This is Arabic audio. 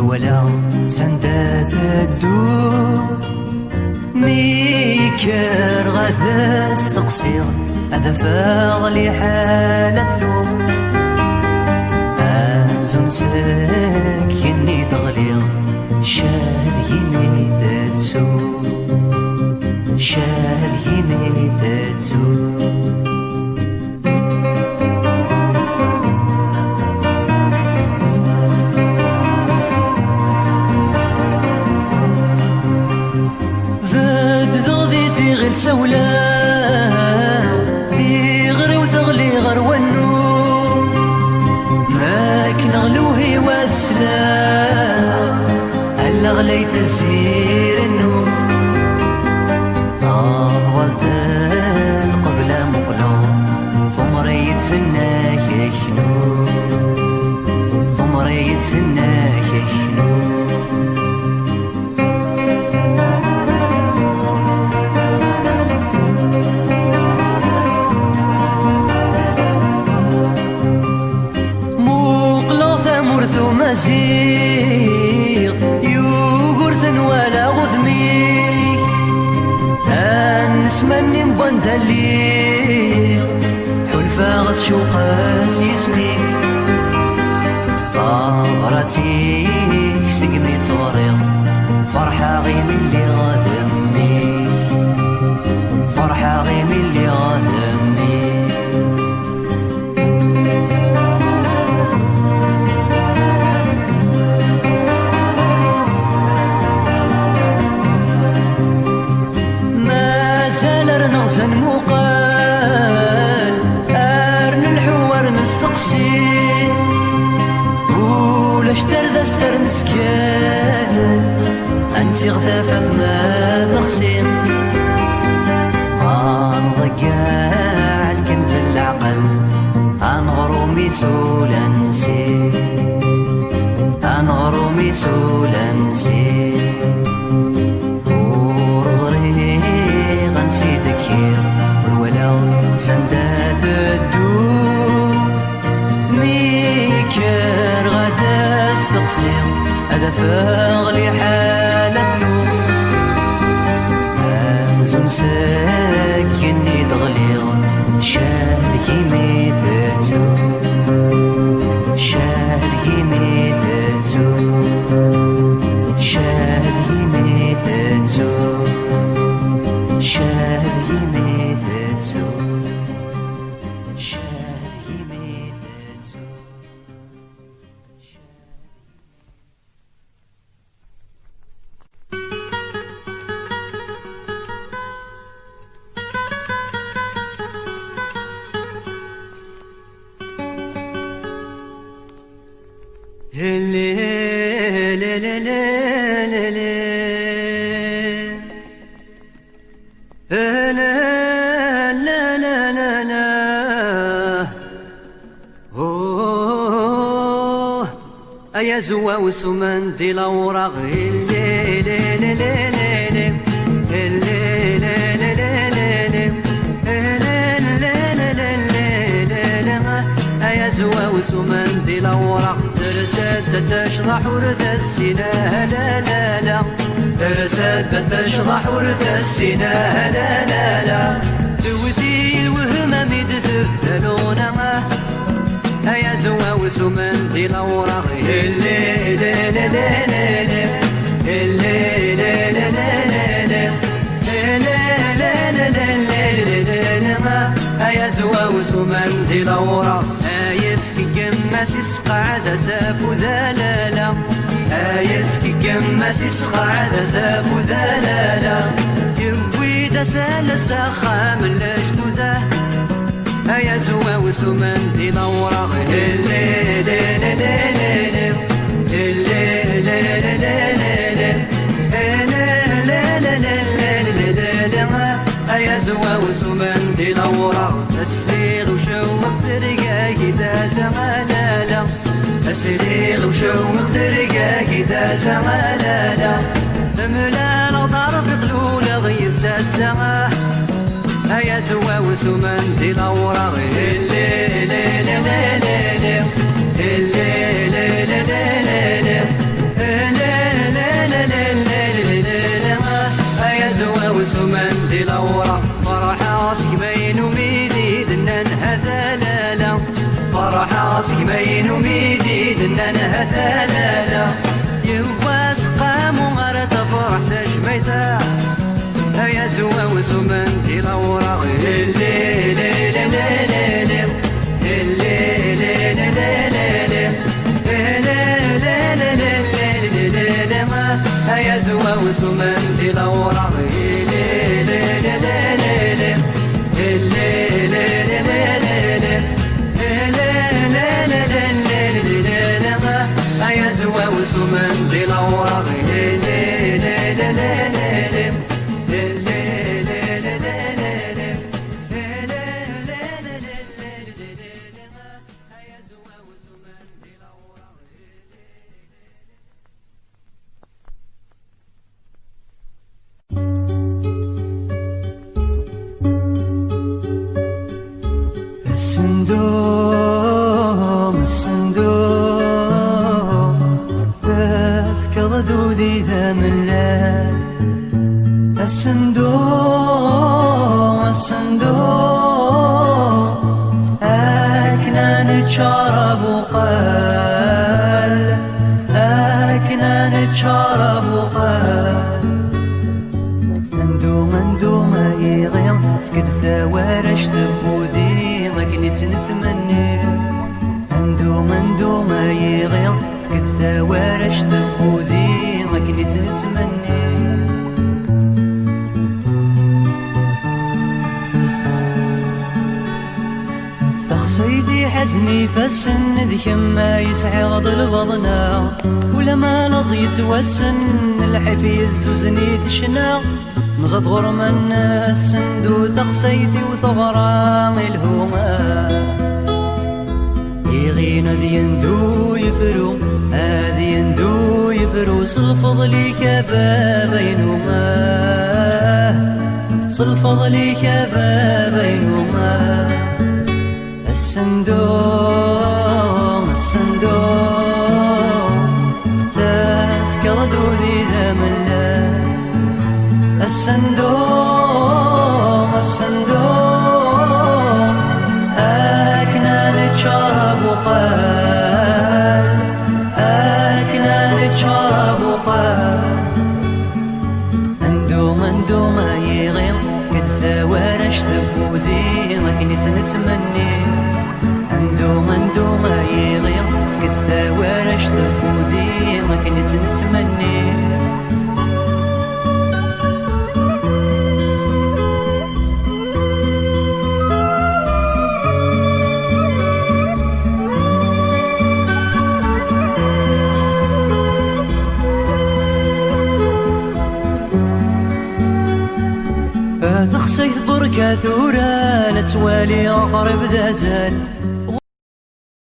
ولا سندات الدور ميكر غدا استقصير هذا فاغلي حالة لوم أمزون ساكني تغليظ شاد يمي تتسو شاد يمي تتسو سولا في غري وثغلي غر والنور ماك نغلوهي والسلام هلا غليت السير النور أضغلت القبلة مقلوم ثمريت ثناك يخنور ثمريت ثناك يخنور مزيغ يوغرث ولا غثمي أنسمني مبند الليغ حلفا غث شوقاس يسمي غابرتي سقمي تصوريغ فرحة غي من اللي غاثمي فرحة غي من اللي غاثمي نغزن مقال أرن الحوار نستقسي ولا اشتر ذا استر نسكان أنسي غثافة ما تغسين أنضقع الكنز العقل أنغرومي سولا نسي أنغرومي سولا نسي سيدكير والولا سندات الدور ميكر غدا استقصير هذا فاغلي حالة نور أمزون ساكني تغليظ شاركي ميثتو شاركي ميثتو شاركي ميثتو شاري ميثتو شاري ميثتو يا زوا وسمان دي الأوراق يا زوا وسمان دي الأوراق درسات تشرح ورث السنة لا لا لا درسات تشرح ورث السنة لا لا لا توثي الوهم ميدثك ذلونا يا زوا وسمان دي الأوراق يا زوا وسمان دي الأوراق يفكي قماس يسقع ذا ساف ذلالا يفكي قماس يسقع ذا ساف ذلالا يبوي ذا سال ساخا من الجدوده يا زوا وسمان دي الأوراق يا زوا وسمان دي الأوراق أسريغ وشوق ترقاك إذا زغلالا أسريغ وشوق ترقاك إذا زغلالا ملال طرف قلولة ضيز الزغاه يا زوا وسمان دي الأوراق سكمين وميديد أنا هثالالا يواس قاموا غير تفرح تجميتا هيا زوا وزمن دي لورا الليل هيا زوا وزمن دي لورا هيا زوا وزمن دي لورا الصندوق تفكر دودي ذا ملان الصندوق أكنا نتشارب وقال أكنا نتشارب وقال ندوم يغير فقد ثوارش ثبوذي ما كنت نتمني ندوم يغير فقد ثوارش ثبوذي ما كنت نتمني سيدي حزني فالسن ذي ما يسعد البضنا ولا ما لظيت والسن الحفي الزوزني تشنا مزد غرم السندو تقسيتي وثغرام الهوما يغين ذي يندو يفرو هذي يندو يفرو صلفضلي كبابينهما صلفضلي كبابينهما الصندوق تفكر دودي ذا ملان الصندوق أكنا نتشارب وقال أكنا نتشارب وقال ندوم يغير فقد ثوارش ثبوذي ما كنت نتمني ندوم يغير فقد ثوارش ثبوذي ما كنت نتمني تخسيت بركة ثورة لتوالي أقرب ذا زال